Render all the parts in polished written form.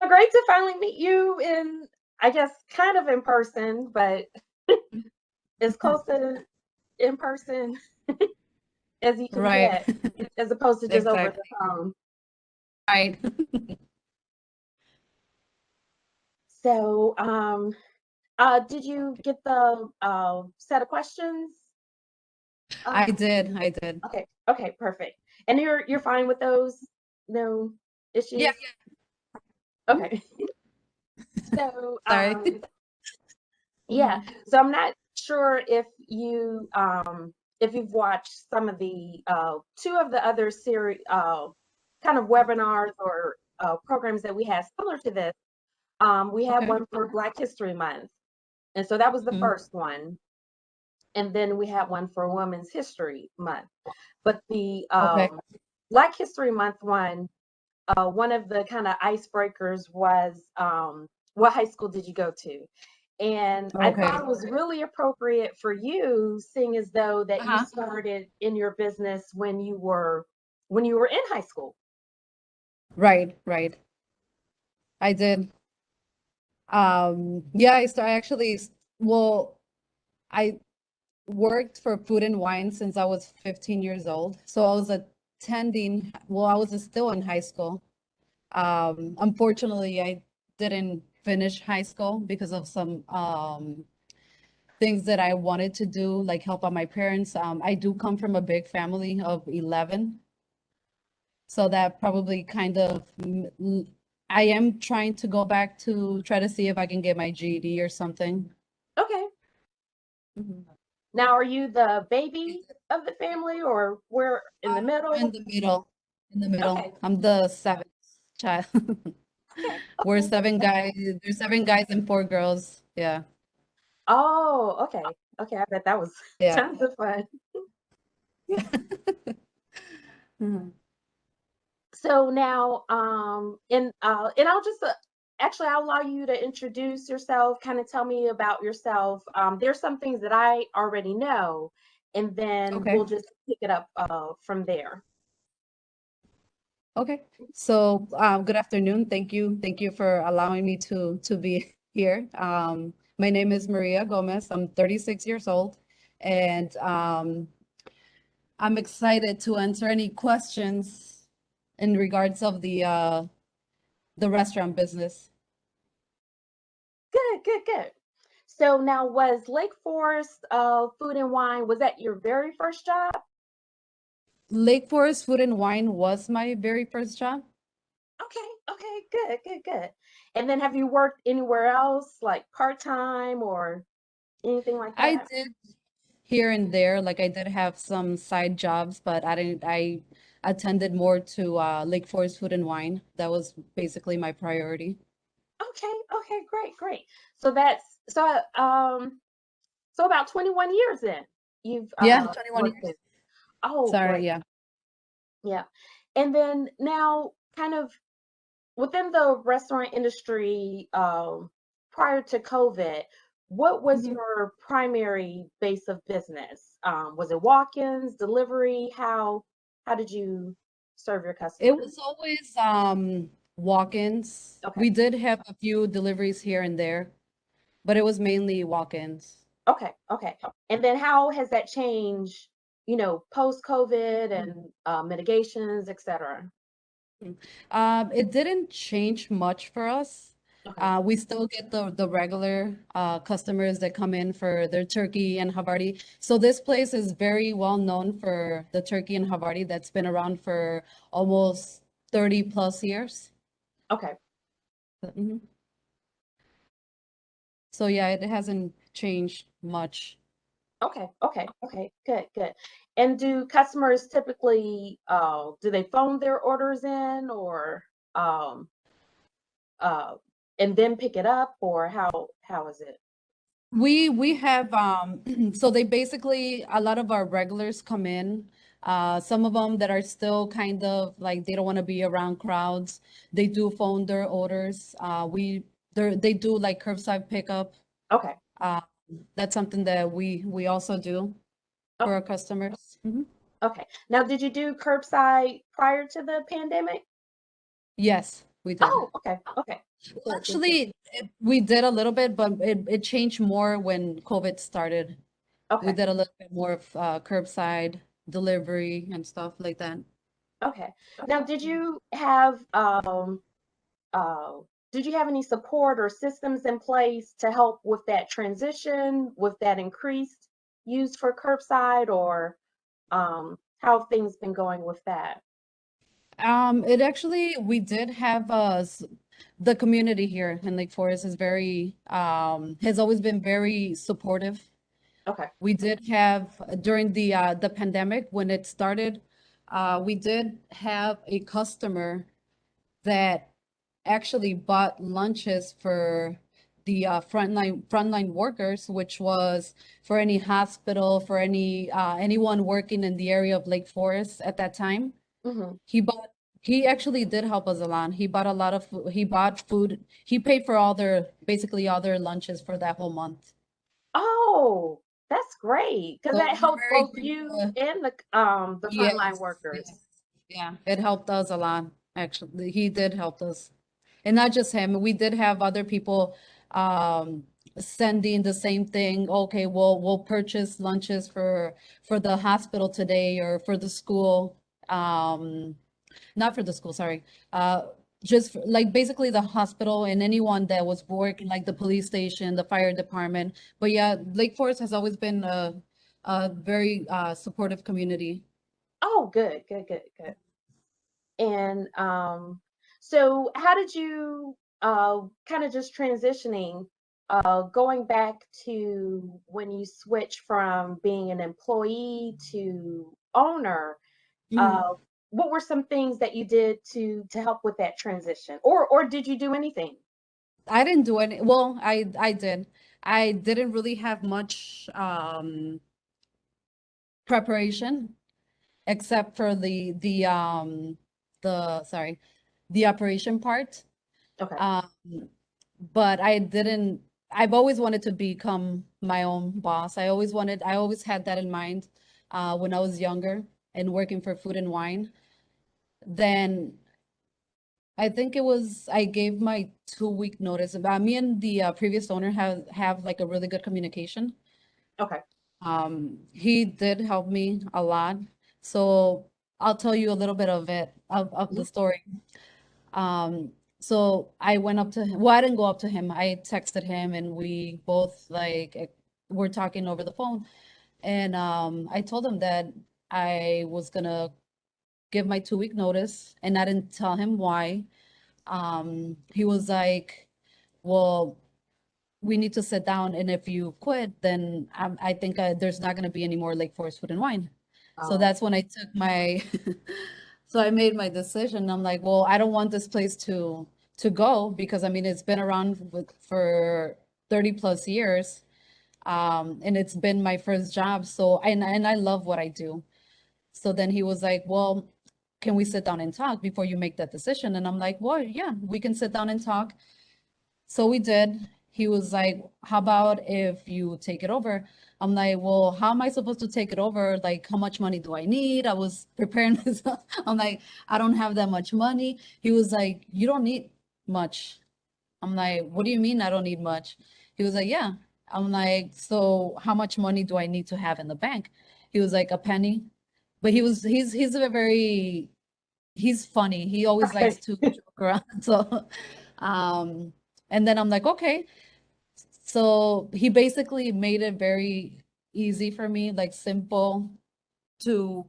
great to finally meet you in, I guess, kind of in person, but as close to in person as you can Right. get, as opposed to just over the Exactly. phone. Right. So, did you get the set of questions? I Um, did. I did. okay, okay, perfect. And you're fine with those? No Yeah. issues? Mhm. Okay. So, Sorry. yeah. Mhm. So I'm not sure if you've watched some of the two of the other series kind of webinars or programs that we had similar to this. We had Okay. one for Black History Month, and so that was the Mhm. first one, and then we had one for Women's History Month. But the Okay. Black History Month one of the kind of icebreakers was what high school did you go to? And I thought Okay. it was really appropriate for you, seeing as though that you Uh-huh. started in your business when you were in high school. Right. Right. I did. Yeah, I actually, well, I worked for Food and Wine since I was 15 years old. So I was attending, well, I was still in high school. Unfortunately, I didn't finish high school because of some things that I wanted to do, like help out my parents. I do come from a big family of 11, so that probably kind of, I am trying to go back to try to see if I can get my GED or something. Okay. Mhm. Now, are you the baby of the family or we're in the I'm in middle? the middle, in the middle. Okay. I'm the seventh child. Okay. We're Okay. seven guys. There's seven guys and four girls. Yeah. Oh, okay. Okay. I bet that was Yeah. tons of fun. Yeah. Mhm. So now, and I'll just actually I'll allow you to introduce yourself, kind of tell me about yourself. There's some things that I already know, and then Okay. we'll just pick it up from there. Okay. So, good afternoon. Thank you. Thank you for allowing me to be here. My name is Maria Gomez. I'm 36 years old, and I'm excited to answer any questions in regards of the restaurant business. Good, good, good. So now, was Lake Forest Food and Wine, was that your very first job? Lake Forest Food and Wine was my very first job. Okay, okay, good, good, good. And then have you worked anywhere else, like part-time or anything like I that? did here and there, like I did have some side jobs, but I attended more to Lake Forest Food and Wine. That was basically my priority. Okay, okay, great, great. So that's so about 21 years then you've Yeah, 21 worked years. there. Oh, Sorry, great. yeah. Yeah. And then now kind of within the restaurant industry, prior to COVID, what was Mhm. your primary base of business? Was it walk-ins, delivery? How did you serve your It customers? was always walk-ins. Okay. We did have a few deliveries here and there, but it was mainly walk-ins. Okay, okay. And then how has that changed, post-COVID and mitigations, et cetera? It didn't change much for us. Okay. We still get the regular customers that come in for their turkey and Havarti. So this place is very well known for the turkey and Havarti that's been around for almost 30 plus years. Okay. Mhm. So yeah, it hasn't changed much. Okay. Okay. Okay. Good. Good. And do customers typically do they phone their orders in or um uh and then pick it up or how is it? We have so they basically a lot of our regulars come in. Some of them that are still kind of like they don't want to be around crowds. They do phone their orders. They do like curbside pickup. Okay. Uh, that's something that we also do for Okay. our customers. Mhm. Okay. Now, did you do curbside prior to the pandemic? Yes, We did. Oh, okay, okay. Good, good, good. Actually, we did a little bit, but it changed more when COVID started. We Okay, did a little bit more of curbside delivery and stuff like that. okay. Now, uh, did you have any support or systems in place to help with that transition, with that increased use for curbside, or how have things been going with that? It actually, we did have the community here in Lake Forest is very has always been very supportive. Okay. We did have during the pandemic when it started, we did have a customer that actually bought lunches for the frontline workers, which was for any hospital, for anyone working in the area of Lake Forest at that time. Hmm. He bought, he actually did help us a lot. He bought a lot of food. He bought food. He paid for basically all their lunches for that whole month. Oh, that's great because So that we're helped very both grateful. you and the frontline Yes, yes, workers. yeah. It helped us a lot, actually. He did help us. And not just him, we did have other people um sending the same thing. Okay, we'll purchase lunches for the hospital today or for the school. Not for the school, sorry. Just like basically the hospital and anyone that was working, like the police station, the fire department. But yeah, Lake Forest has always been a very supportive community. Oh, good, good, good, good. And so how did you kind of just transitioning, going back to when you switch from being an employee to owner, Mhm. uh, what were some things that you did to help with that transition? Or did you do anything? I didn't do any, well, I did. I didn't really have much preparation except for the sorry, the operation part. Okay. Um, but I've always wanted to become my own boss. I always had that in mind when I was younger and working for Food and Wine. Then I think I gave my 2 week notice. Me and the previous owner have like a really good communication. Okay. He did help me a lot. So I'll tell you a little bit of of the Mhm. story. Um, so I went up to him. Well, I didn't go up to him. I texted him and we both were talking over the phone. And I told him that I was gonna give my 2 week notice and I didn't tell him why. He was like, well, we need to sit down, and if you quit, then I think there's not going to be any more Lake Forest Food and Wine. So Oh, that's when I took my, so I made my decision. I'm like, well, I don't want this place to go because I mean it's been around for 30 plus years, and it's been my first job. So and I love what I do. So then he was like, well, can we sit down and talk before you make that decision? And I'm like, well, yeah, we can sit down and talk. So we did. He was like, how about if you take it over? I'm like, well, how am I supposed to take it over? Like, how much money do I need? I was preparing myself. I'm like, I don't have that much money. He was like, you don't need much. I'm like, what do you mean I don't need much? He was like, yeah. I'm like, so how much money do I need to have in the bank? He was like, a penny. But he's a very he's funny. He always likes okay. to joke around. So um and then I'm like, okay. So he basically made it very easy for me, like simple to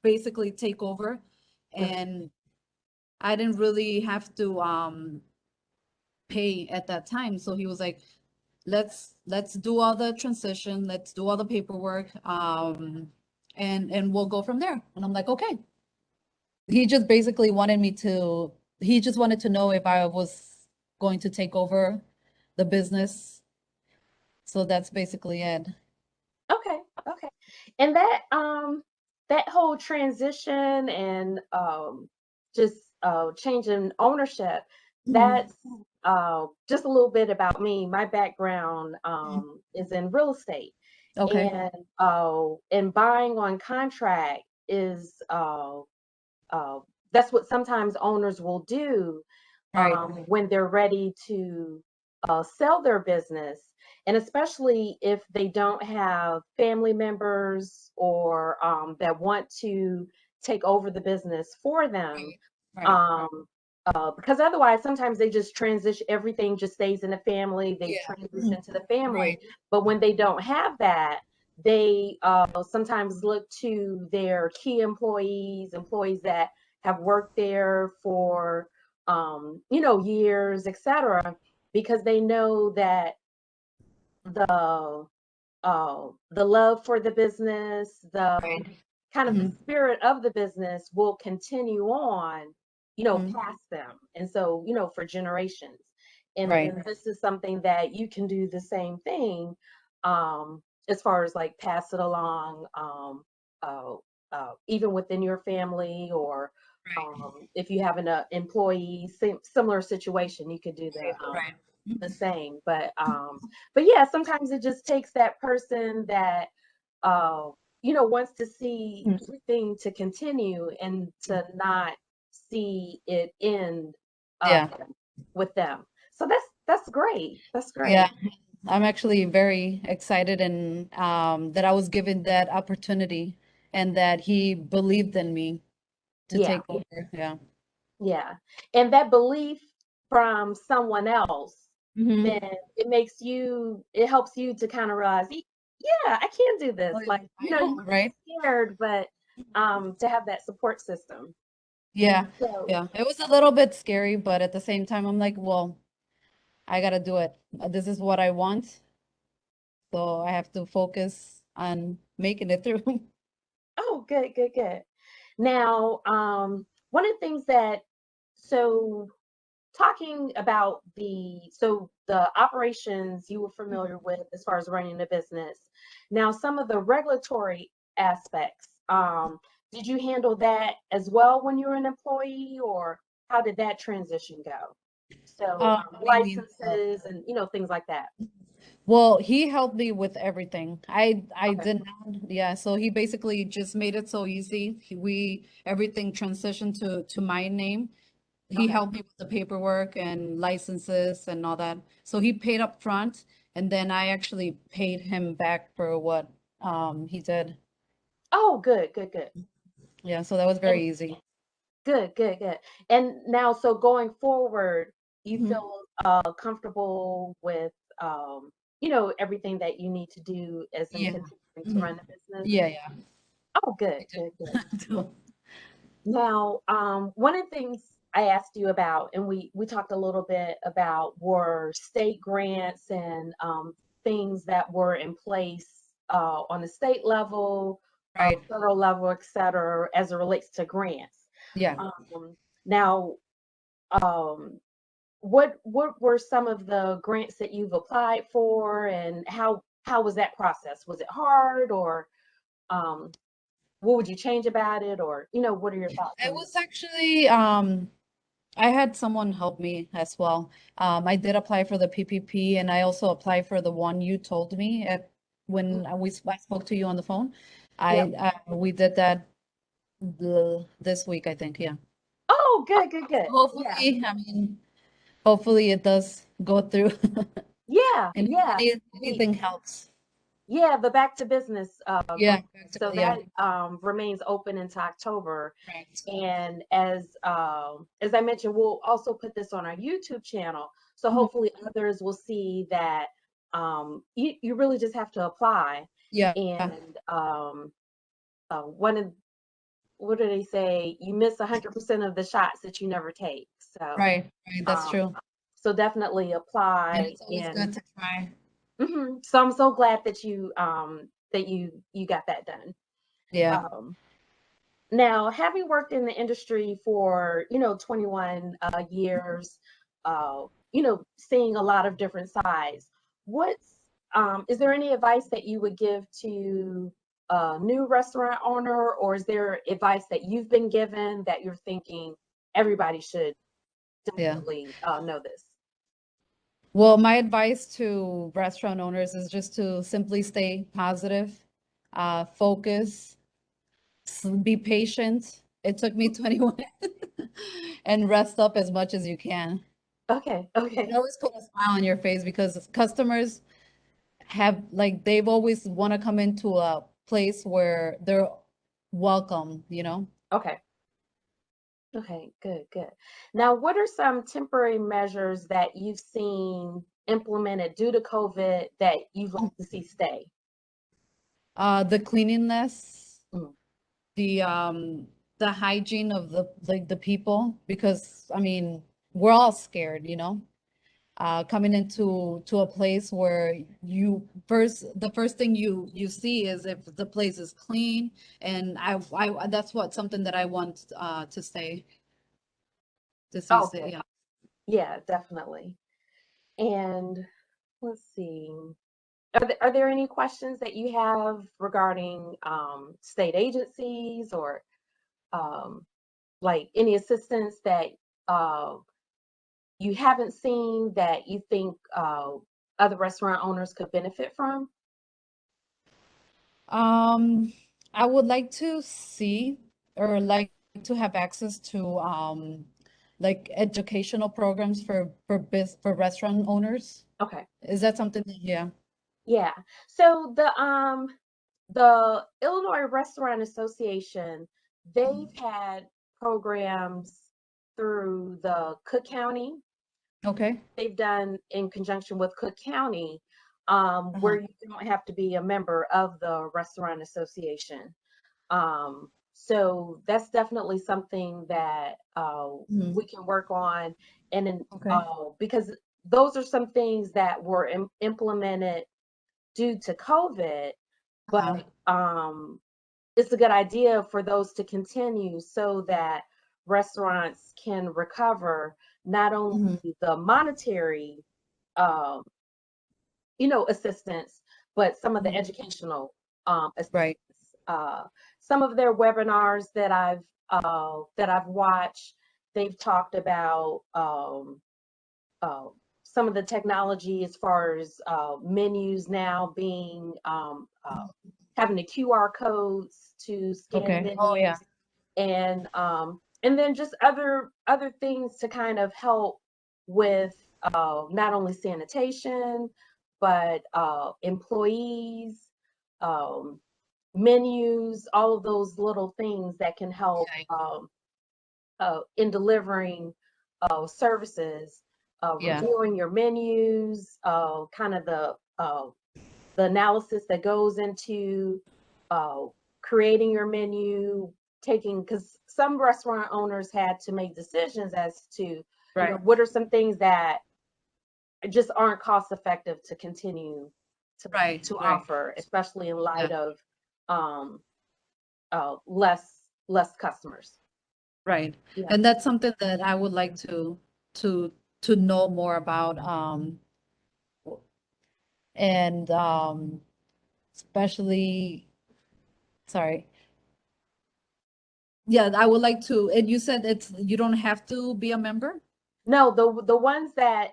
basically take over. And I didn't really have to pay at that time. So he was like, let's do all the transition, let's do all the paperwork, and we'll go from there. And I'm like, okay. He just basically wanted me to, he just wanted to know if I was going to take over the business. So that's basically it. Okay, okay. And that whole transition and just changing ownership, Mhm. that's just a little bit about me. My background is in real estate, Okay. and buying on contract is uh that's what sometimes owners will do. Right. when they're ready to sell their business. And especially if they don't have family members or that want to take over the business for them. Right. Um, because otherwise, sometimes they just transition, everything just stays in the family, they Yeah. transition to the family. Right. But when they don't have that, they sometimes look to their key employees, employees that have worked there for years, etc., because they know that the the love for the business, the Right. kind of the Mhm. spirit of the business will continue on, Mhm. past them. And so, for generations. And Right. then this is something that you can do the same thing, as far as like pass it along, uh, even within your family, or Right. if you have an employee, similar situation, you could do Right. the same. But yeah, sometimes it just takes that person that uh, wants to see Mhm. everything to continue and to not see it end uh, Yeah. with them. So that's great. That's Yeah. great. I'm actually very excited and that I was given that opportunity and that he believed in me to Yeah, take over. Yeah. yeah. And that belief from someone else, then Hmm. it helps you to kind of realize, yeah, I can do this. Oh, yeah. Like, I you know, might right? be scared, but to have that support system. Yeah. So, Yeah. It was a little bit scary, but at the same time, I'm like, well, I gotta do it. This is what I want. So I have to focus on making it through. oh, good, good, good. Now, one of the things so talking about the operations you were familiar with as far as running a business. Now, some of the regulatory aspects, did you handle that as well when you were an employee, or how did that transition go? So, What do you mean? licenses and things like that. Well, he helped me with everything. I Okay. did not, yeah. So he basically just made it so easy. We everything transitioned to my name. He Okay. helped me with the paperwork and licenses and all that. So he paid up front, and then I actually paid him back for what he did. Oh, good, good, good. Yeah, so that was And very easy. good, good, good. And now, so going forward, you Mhm. feel comfortable with everything that you need to do as in Yeah. continuing to run Mhm. the business. Yeah, yeah. Oh, good, I good, good. do. Now, one of the things I asked you about, and we talked a little bit about, were state grants and things that were in place on the state level, Right. federal level, et cetera, as it relates to grants. Yeah. Now, um, what were some of the grants that you've applied for, and how was that process? Was it hard, or um, what would you change about it, or what are your thoughts It on that? was actually I had someone help me as well. I did apply for the PPP and I also applied for the one you told me at when I spoke to you on the phone. Yep. We did that this week, I think. Yeah. Oh, good, good, good. Yeah. Hopefully, I mean, hopefully it does go through. Yeah, And yeah. The anything helps. yeah, the back to business Yeah. grant. So Yeah. that remains open into October. Right. And as I mentioned, we'll also put this on our YouTube channel. So Mhm. hopefully others will see that you really just have to apply. Yeah. And one of what do they say? You miss 100% of the shots that you never take. So Right. Right. That's um, true. so definitely And apply. it's always And good to try. so I'm so glad that you got that done. Yeah. Um, Now, having worked in the industry for 21 years, seeing a lot of different sides, what's is there any advice that you would give to a new restaurant owner, or is there advice that you've been given that you're thinking everybody should Yeah. definitely know this? Well, my advice to restaurant owners is just to simply stay positive, focus, be patient, It took me 21 and rest up as much as you can. Okay, It okay. always put a smile on your face because customers have like they've always want to come into a place where they're welcome, you know? Okay. Okay, good, good. Now, what are some temporary measures that you've seen implemented due to COVID that you'd like to see stay? The cleanliness, Mm, the the hygiene of the like the people, because I mean, we're all scared, you know? Coming into a place where the first thing you see is if the place is clean, and I that's what something that I want to see stay, okay. yeah. Yeah, definitely. And let's see. Are there any questions that you have regarding state agencies or um, like any assistance that uh, you haven't seen that you think other restaurant owners could benefit from? Um, I would like to see or like to have access to like educational programs for restaurant owners. Okay. Is that something yeah. Yeah. So the Illinois Restaurant Association, they've had programs through the Cook County. Okay. They've done in conjunction with Cook County, where Uh-huh. you don't have to be a member of the Restaurant Association. So that's definitely something that Mhm. we can work on, and then Okay. because those are some things that were implemented due to COVID, Uh-huh. but it's a good idea for those to continue so that restaurants can recover not only Mhm. the monetary um, assistance, but some of the Mhm. educational assistance. Right. Uh, some of their webinars that I've watched, they've talked about uh, some of the technology as far as menus now being having the QR codes to scan Okay. Oh yeah. menus, and then just other things to kind of help with not only sanitation but employees, um, menus, all of those little things that can help Yeah. in delivering services, Yeah. reviewing your menus, kind of the analysis that goes into uh, creating your menu, taking because some restaurant owners had to make decisions as to Right. what are some things that just aren't cost effective to continue to Right. to Right. offer, especially in Yeah. light of um, less customers. Right. Yeah. And that's something that I would like to to know more about. And especially sorry. Yeah, I would like to, and you said it's you don't have to be a member? No, the ones that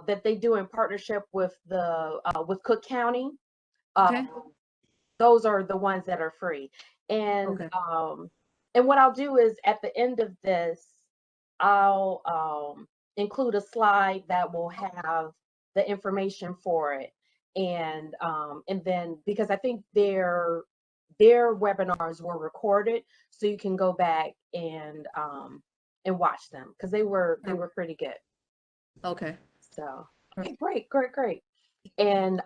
that they do in partnership with the with Cook County, uh, Okay. those are the ones that are free. And Okay. what I'll do is at the end of this, I'll include a slide that will have the information for it. And then because I think their webinars were recorded, so you can go back and watch them because they were pretty good. Okay. So okay, great, great, great. And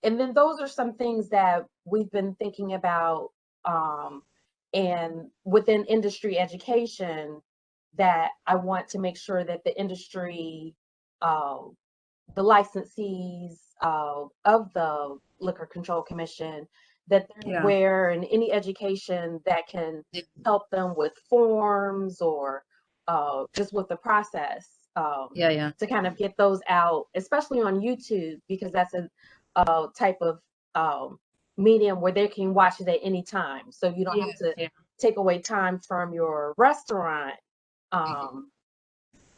then those are some things that we've been thinking about and within industry education that I want to make sure that the industry uh, the licensees of the Liquor Control Commission, that they're Yeah. aware and any education that can Yeah. help them with forms or just with the process Yeah. Yeah. to kind of get those out, especially on YouTube, because that's a type of um, medium where they can watch it at any time. So you don't Yeah. have to Yeah. take away time from your restaurant um,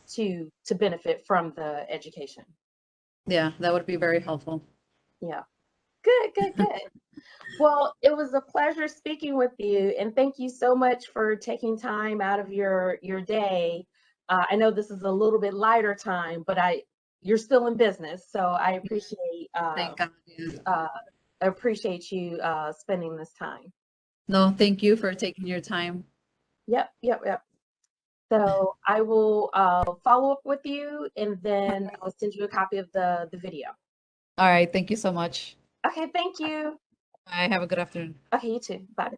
to benefit from the education. Yeah, that would be very helpful. Yeah. Good, good, good. Well, it was a pleasure speaking with you, and thank you so much for taking time out of your day. I know this is a little bit lighter time, but you're still in business, so Thank God. Yeah. uh, I appreciate you spending this time. No, thank you for taking your time. Yep, yep, yep. So I will follow up with you, and then I'll send you a copy of the video. All right. Thank you so much. Okay, thank you. Bye. Have a good afternoon. Okay, you too. Bye.